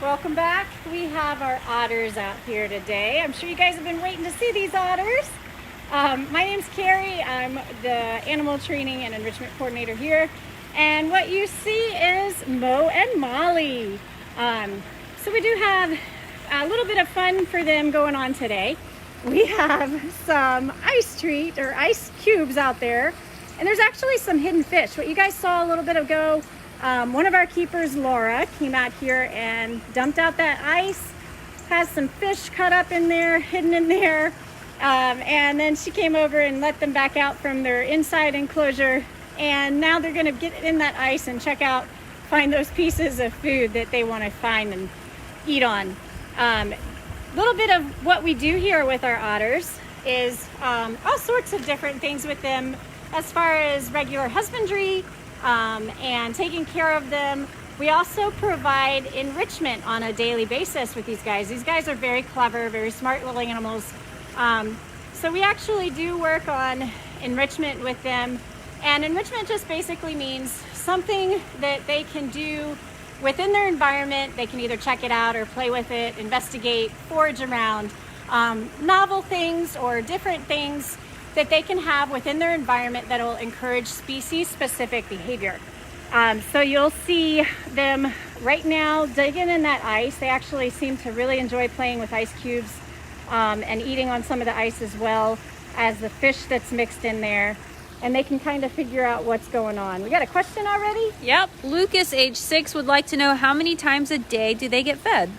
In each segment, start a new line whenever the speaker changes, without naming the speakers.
welcome back. We have our otters out here today. I'm sure you guys have been waiting to see these otters. My name's Carrie. I'm the animal training and enrichment coordinator here. And what you see is Mo and Molly. So we do have a little bit of fun for them going on today. We have some ice treat or ice cubes out there. And there's actually some hidden fish. What you guys saw a little bit ago, one of our keepers, Laura, came out here and dumped out that ice. Has some fish cut up in there, hidden in there. And then she came over and let them back out from their inside enclosure. And now they're gonna get in that ice and check out, find those pieces of food that they wanna find and eat on. Little bit of what we do here with our otters is all sorts of different things with them as far as regular husbandry and taking care of them. We also provide enrichment on a daily basis with these guys. These guys are very clever, very smart little animals. So we actually do work on enrichment with them. And enrichment just basically means something that they can do within their environment. They can either check it out or play with it, investigate, forage around, novel things or different things that they can have within their environment that will encourage species-specific behavior. So you'll see them right now digging in that ice. They actually seem to really enjoy playing with ice cubes and eating on some of the ice as well as the fish that's mixed in there. And they can kind of figure out what's going on. We got a question already?
Yep. Lucas, age 6, would like to know how many times a day do they get fed?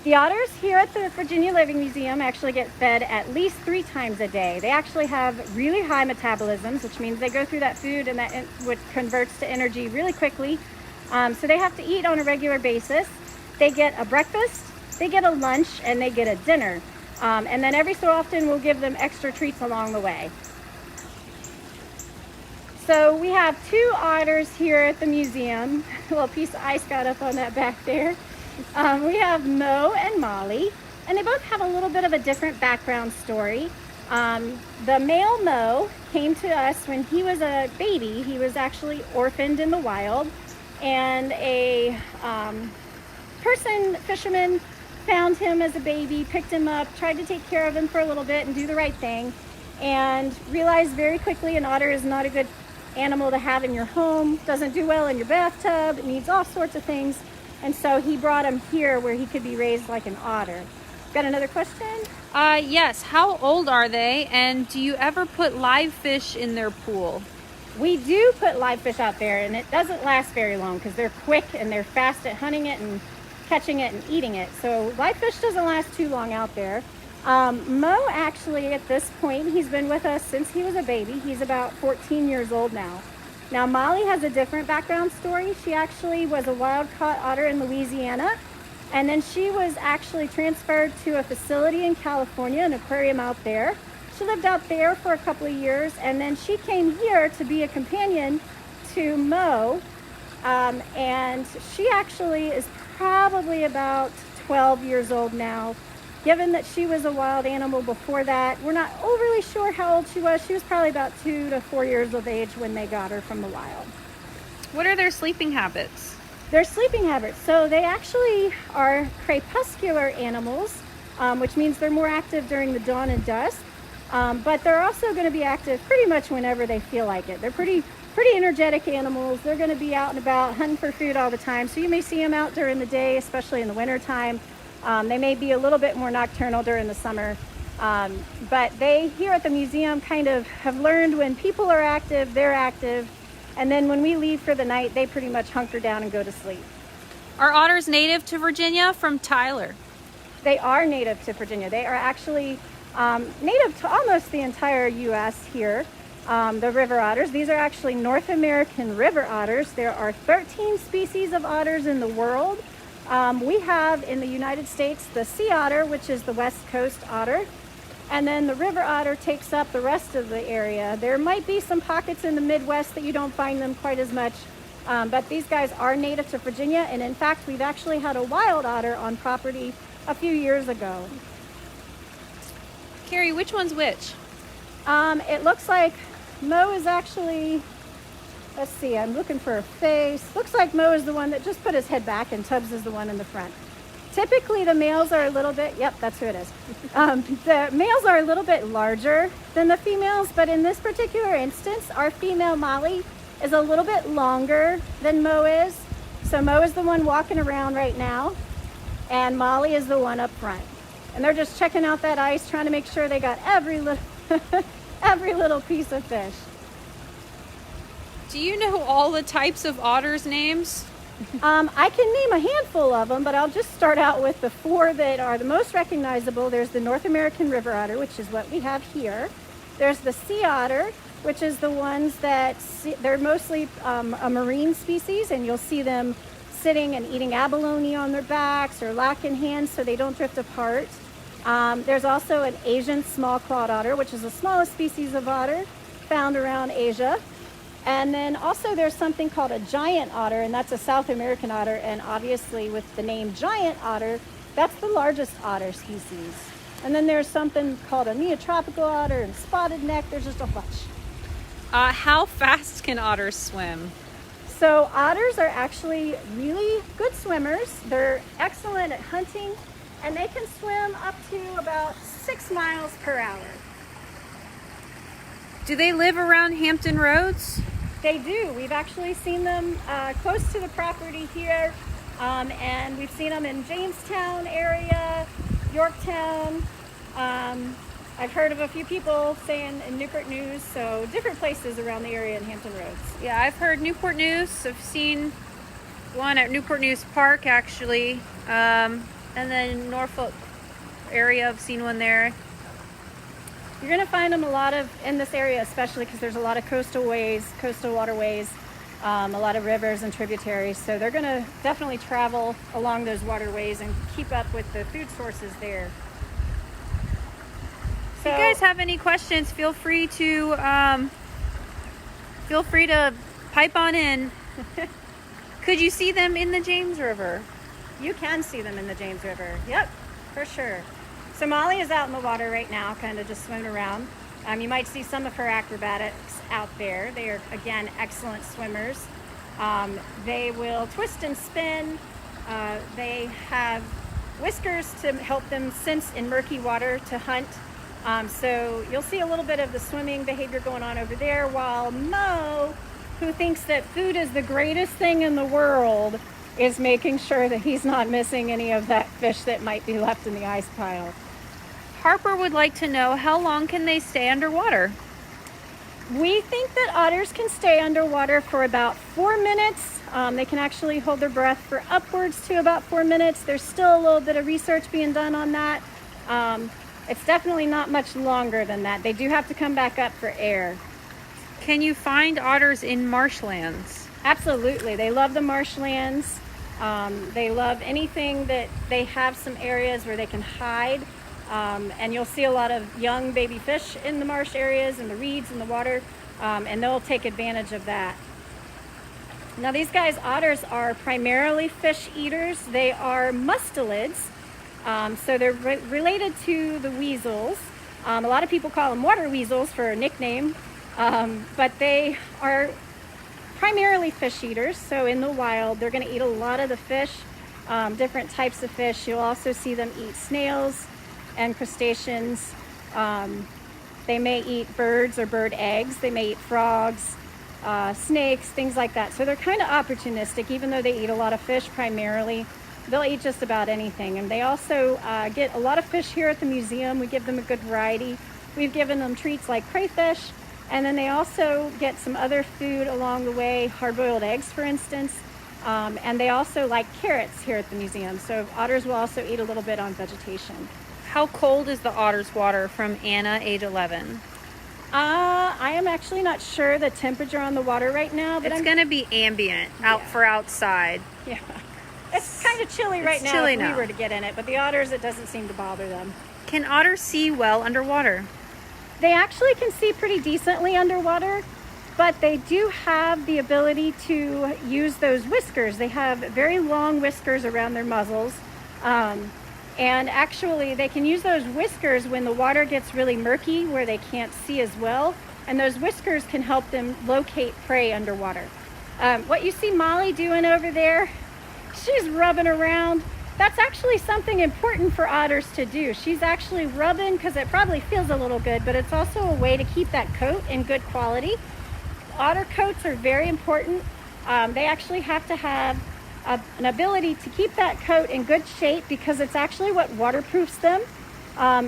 The otters here at the Virginia Living Museum actually get fed at least 3 times a day. They actually have really high metabolisms, which means they go through that food and that what converts to energy really quickly. So they have to eat on a regular basis. They get a breakfast, they get a lunch, and they get a dinner. And then every so often we'll give them extra treats along the way. So we have 2 otters here at the museum. A little piece of ice got up on that back there. We have Mo and Molly, and they both have a little bit of a different background story. The male Mo came to us when he was a baby. He was actually orphaned in the wild, and a fisherman found him as a baby, picked him up, tried to take care of him for a little bit and do the right thing, and realized very quickly an otter is not a good animal to have in your home, doesn't do well in your bathtub, it needs all sorts of things. And so he brought him here where he could be raised like an otter. Got another question?
Yes. How old are they? And do you ever put live fish in their pool?
We do put live fish out there, and it doesn't last very long because they're quick and they're fast at hunting it and catching it and eating it. So live fish doesn't last too long out there. Mo actually at this point, he's been with us since he was a baby. He's about 14 years old now. Now Molly has a different background story. She actually was a wild-caught otter in Louisiana, and then she was actually transferred to a facility in California, an aquarium out there. She lived out there for a couple of years, and then she came here to be a companion to Mo, and she actually is probably about 12 years old now. Given that she was a wild animal before that, we're not overly sure how old she was. She was probably about 2 to 4 years of age when they got her from the wild.
What are their sleeping habits?
Their sleeping habits. So they actually are crepuscular animals, which means they're more active during the dawn and dusk. But they're also going to be active pretty much whenever they feel like it. They're pretty energetic animals. They're going to be out and about hunting for food all the time. So you may see them out during the day, especially in the winter time. They may be a little bit more nocturnal during the summer, but they here at the museum kind of have learned when people are active, they're active, and then when we leave for the night, they pretty much hunker down and go to sleep.
Are otters native to Virginia? From Tyler.
They are native to Virginia. They are actually native to almost the entire U.S. here, the river otters. These are actually North American river otters. There are 13 species of otters in the world. We have in the United States the sea otter, which is the West Coast otter, and then the river otter takes up the rest of the area. There might be some pockets in the Midwest that you don't find them quite as much, but these guys are native to Virginia, and in fact we've actually had a wild otter on property a few years ago.
Carrie, which one's which?
It looks like Mo is actually, let's see, I'm looking for a face. Looks like Mo is the one that just put his head back, and Tubbs is the one in the front. Typically the males are a little bit, yep, that's who it is. The males are a little bit larger than the females, but in this particular instance, our female Molly is a little bit longer than Mo is. So Mo is the one walking around right now, and Molly is the one up front. And they're just checking out that ice, trying to make sure they got every little, every little piece of fish.
Do you know all the types of otters' names?
I can name a handful of them, but I'll just start out with the 4 that are the most recognizable. There's the North American river otter, which is what we have here. There's the sea otter, which is the ones that, they're mostly a marine species, and you'll see them sitting and eating abalone on their backs or lac in hand so they don't drift apart. There's also an Asian small-clawed otter, which is the smallest species of otter found around Asia. And then also there's something called a giant otter, and that's a South American otter. And obviously with the name giant otter, that's the largest otter species. And then there's something called a neotropical otter and spotted neck. There's just a bunch.
How fast can otters swim?
So otters are actually really good swimmers. They're excellent at hunting, and they can swim up to about 6 miles per hour.
Do they live around Hampton roads?
They do. We've actually seen them close to the property here, and we've seen them in Jamestown area, Yorktown. I've heard of a few people saying in Newport News, so different places around the area in Hampton Roads.
Yeah, I've heard Newport News. I've seen one at Newport News Park, actually. And then Norfolk area, I've seen one there.
You're going to find them a lot of in this area, especially because there's a lot of coastal ways, coastal waterways, a lot of rivers and tributaries. So they're going to definitely travel along those waterways and keep up with the food sources there.
If you guys have any questions, feel free to pipe on in. Could you see them in the James River?
You can see them in the James River. Yep, for sure. So Molly is out in the water right now, kind of just swimming around. You might see some of her acrobatics out there. They are, again, excellent swimmers. They will twist and spin. They have whiskers to help them sense in murky water to hunt. So you'll see a little bit of the swimming behavior going on over there, while Mo, who thinks that food is the greatest thing in the world, is making sure that he's not missing any of that fish that might be left in the ice pile.
Harper would like to know, how long can they stay underwater?
We think that otters can stay underwater for about 4 minutes. They can actually hold their breath for upwards to about 4 minutes. There's still a little bit of research being done on that. It's definitely not much longer than that. They do have to come back up for air.
Can you find otters in marshlands?
Absolutely. They love the marshlands. They love anything that they have some areas where they can hide. And you'll see a lot of young baby fish in the marsh areas and the reeds in the water, and they'll take advantage of that. Now these guys, otters, are primarily fish eaters. They are mustelids, so they're related to the weasels. A lot of people call them water weasels for a nickname, but they are primarily fish eaters. So in the wild, they're going to eat a lot of the fish, different types of fish. You'll also see them eat snails and crustaceans. They may eat birds or bird eggs. They may eat frogs, snakes, things like that. So they're kind of opportunistic. Even though they eat a lot of fish primarily, they'll eat just about anything. And they also get a lot of fish here at the museum. We give them a good variety. We've given them treats like crayfish, and then they also get some other food along the way, hard-boiled eggs, for instance. And they also like carrots here at the museum. So otters will also eat a little bit on vegetation.
How cold is the otter's water? From Anna, age 11.
I am actually not sure the temperature on the water right now, but
it's going to be ambient for outside.
Yeah, it's kind of chilly right now if we were to get in it, but the otters, it doesn't seem to bother them.
Can otters see well underwater?
They actually can see pretty decently underwater, but they do have the ability to use those whiskers. They have very long whiskers around their muzzles. And actually, they can use those whiskers when the water gets really murky, where they can't see as well. And those whiskers can help them locate prey underwater. What you see Molly doing over there, she's rubbing around That's actually something important for otters to do. She's actually rubbing because it probably feels a little good, but it's also a way to keep that coat in good quality. Otter coats are very important. They actually have to have an ability to keep that coat in good shape because it's actually what waterproofs them.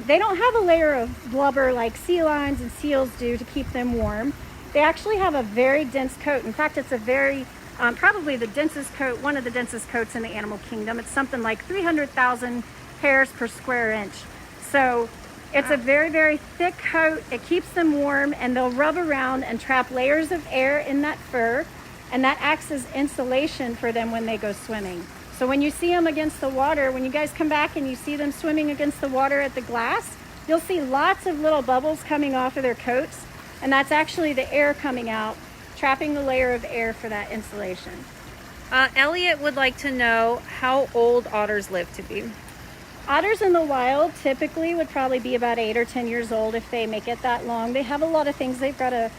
They don't have a layer of blubber like sea lions and seals do to keep them warm. They actually have a very dense coat. In fact, it's a very, probably the densest coat, one of the densest coats in the animal kingdom. It's something like 300,000 hairs per square inch. So it's a very, very thick coat. It keeps them warm, and they'll rub around and trap layers of air in that fur, and that acts as insulation for them when they go swimming. So when you see them against the water, when you guys come back and you see them swimming against the water at the glass, you'll see lots of little bubbles coming off of their coats, and that's actually the air coming out, trapping the layer of air for that insulation.
Elliot would like to know how old otters live to be.
Otters in the wild typically would probably be about 8 or 10 years old if they make it that long. They have a lot of things they've got to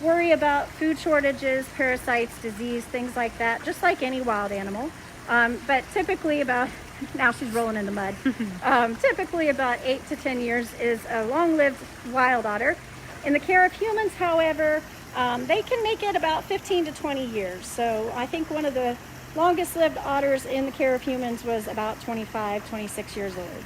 worry about: food shortages, parasites, disease, things like that, just like any wild animal. But typically about, now she's rolling in the mud, typically about 8 to 10 years is a long-lived wild otter. In the care of humans, however, they can make it about 15 to 20 years. So I think one of the longest lived otters in the care of humans was about 25, 26 years old.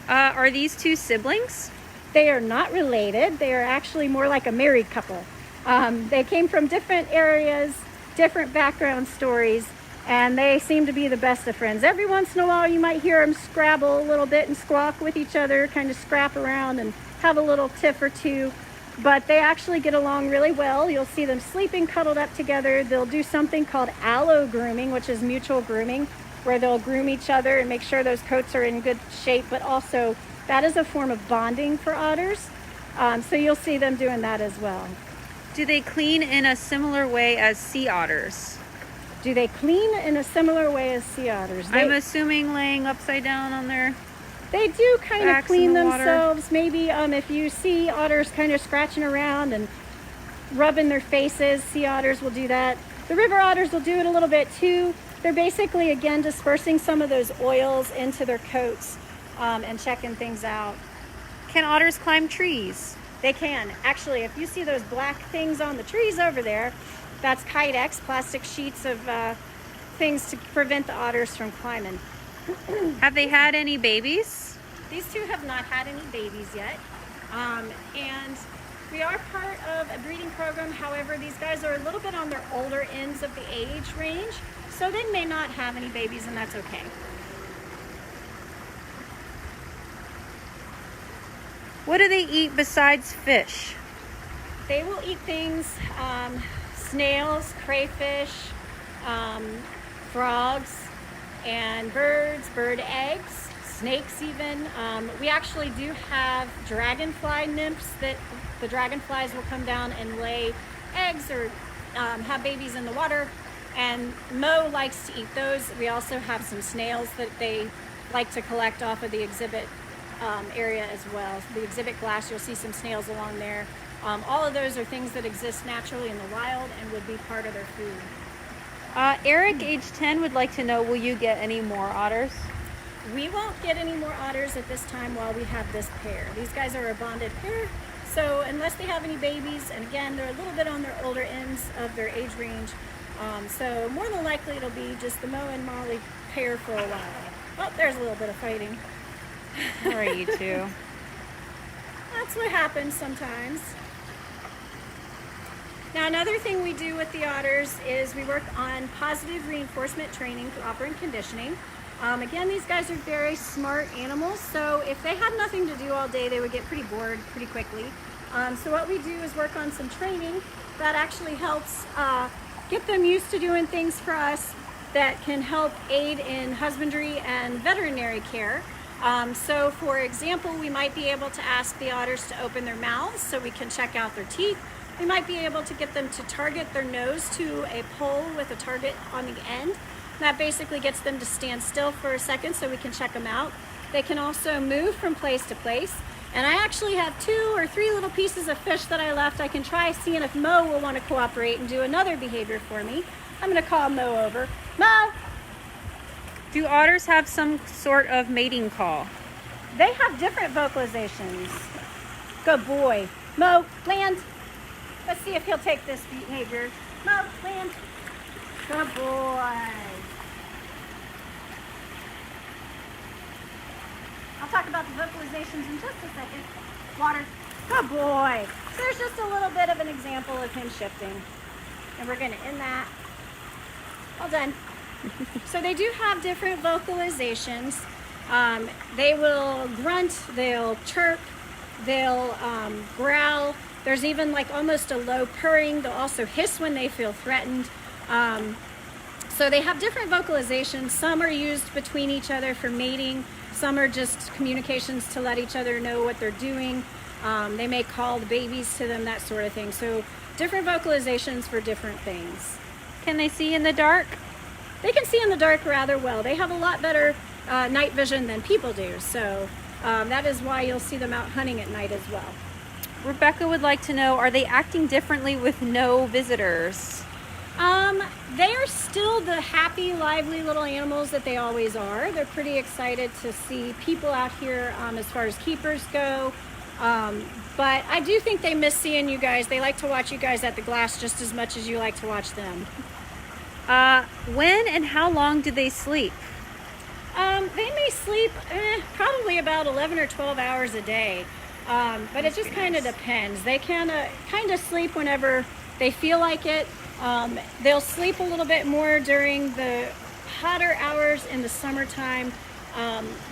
Are these two siblings?
They are not related. They are actually more like a married couple. They came from different areas, different background stories, and they seem to be the best of friends. Every once in a while you might hear them scrabble a little bit and squawk with each other, kind of scrap around and have a little tiff or two, but they actually get along really well. You'll see them sleeping cuddled up together. They'll do something called Aloe Grooming, which is mutual grooming, where they'll groom each other and make sure those coats are in good shape, but also that is a form of bonding for otters. So you'll see them doing that as well.
Do they clean in a similar way as sea otters?
Do they clean in a similar way as sea otters?
I'm assuming laying upside down on their...
They do kind of clean
the
themselves. Maybe if you see otters kind of scratching around and rubbing their faces, sea otters will do that. The river otters will do it a little bit too. They're basically, again, dispersing some of those oils into their coats and checking things out.
Can otters climb trees?
They can. Actually, if you see those black things on the trees over there, that's kydex, plastic sheets of things to prevent the otters from climbing.
Have they had any babies?
These two have not had any babies yet. And we are part of a breeding program. However, these guys are a little bit on their older ends of the age range, so they may not have any babies, and that's okay.
What do they eat besides fish?
They will eat things, snails, crayfish, frogs, and birds, bird eggs, snakes even. We actually do have dragonfly nymphs that the dragonflies will come down and lay eggs or have babies in the water, and Mo likes to eat those. We also have some snails that they like to collect off of the exhibit area as well. So the exhibit glass, you'll see some snails along there. All of those are things that exist naturally in the wild and would be part of their food.
Eric, age 10, would like to know, will you get any more otters?
We won't get any more otters at this time while we have this pair. These guys are a bonded pair, so unless they have any babies, and again, they're a little bit on their older ends of their age range, so more than likely it'll be just the Mo and Molly pair for a while. Oh, there's a little bit of fighting.
All right, you two.
That's what happens sometimes. Now, another thing we do with the otters is we work on positive reinforcement training through operant conditioning. Again, these guys are very smart animals, so if they had nothing to do all day, they would get pretty bored pretty quickly. So what we do is work on some training that actually helps get them used to doing things for us that can help aid in husbandry and veterinary care. So for example, we might be able to ask the otters to open their mouths so we can check out their teeth. We might be able to get them to target their nose to a pole with a target on the end. That basically gets them to stand still for a second so we can check them out. They can also move from place to place. And I actually have 2 or 3 little pieces of fish that I left. I can try seeing if Mo will want to cooperate and do another behavior for me. I'm going to call Mo over. Mo!
Do otters have some sort of mating call?
They have different vocalizations. Good boy. Mo, land. Let's see if he'll take this behavior. Mo, land. Good boy. I'll talk about the vocalizations in just a second. Water. Good boy. So there's just a little bit of an example of him shifting. And we're going to end that. All done. So they do have different vocalizations. They will grunt, they'll chirp, they'll growl. There's even like almost a low purring. They'll also hiss when they feel threatened. So they have different vocalizations. Some are used between each other for mating. Some are just communications to let each other know what they're doing. They may call the babies to them, that sort of thing. So different vocalizations for different things.
Can they see in the dark?
They can see in the dark rather well. They have a lot better night vision than people do. So that is why you'll see them out hunting at night as well.
Rebecca would like to know, are they acting differently with no visitors?
They are still the happy, lively little animals that they always are. They're pretty excited to see people out here as far as keepers go. But I do think they miss seeing you guys. They like to watch you guys at the glass just as much as you like to watch them.
When and how long do they sleep?
They may sleep probably about 11 or 12 hours a day. But it just kind of depends. They kind of sleep whenever they feel like it. They'll sleep a little bit more during the hotter hours in the summertime.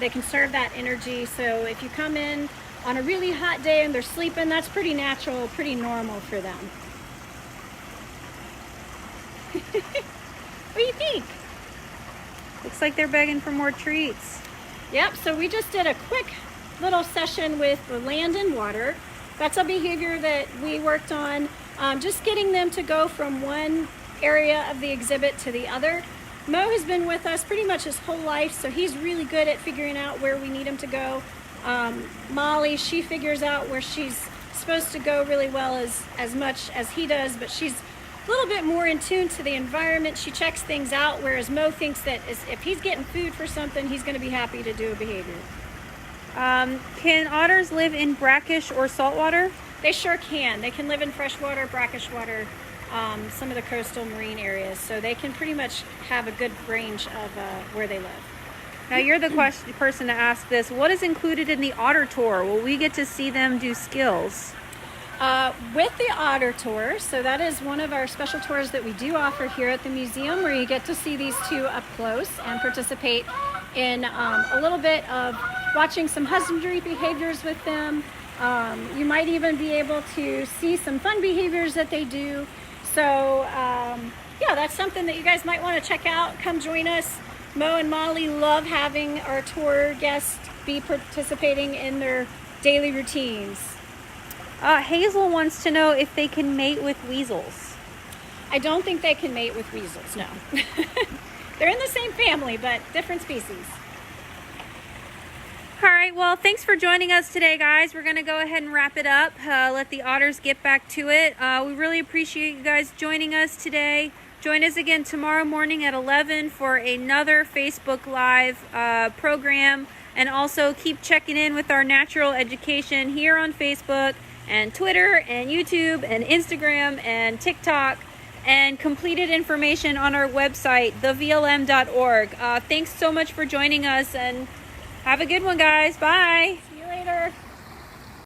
They conserve that energy. So if you come in on a really hot day and they're sleeping, that's pretty natural, pretty normal for them. What do you think?
Looks like they're begging for more treats.
Yep, so we just did a quick little session with the land and water. That's a behavior that we worked on, just getting them to go from one area of the exhibit to the other. Mo has been with us pretty much his whole life, so he's really good at figuring out where we need him to go. Molly, she figures out where she's supposed to go really well as much as he does, but she's a little bit more in tune to the environment. She checks things out, whereas Mo thinks that if he's getting food for something, he's going to be happy to do a behavior.
Can otters live in brackish or saltwater?
They sure can. They can live in freshwater, brackish water, some of the coastal marine areas. So they can pretty much have a good range of where they live.
Now you're the person to ask this. What is included in the otter tour? Will we get to see them do skills?
With the Otter tour, so that is one of our special tours that we do offer here at the museum, where you get to see these two up close and participate in a little bit of watching some husbandry behaviors with them. You might even be able to see some fun behaviors that they do. So yeah, that's something that you guys might want to check out. Come join us. Mo and Molly love having our tour guests be participating in their daily routines.
Hazel wants to know if they can mate with weasels.
I don't think they can mate with weasels, no. They're in the same family, but different species.
All right, well, thanks for joining us today, guys. We're going to go ahead and wrap it up, let the otters get back to it. We really appreciate you guys joining us today. Join us again tomorrow morning at 11 for another Facebook Live program. And also keep checking in with our natural education here on Facebook and Twitter and YouTube and Instagram and TikTok, and completed information on our website, thevlm.org. Thanks so much for joining us, and have a good one, guys. Bye.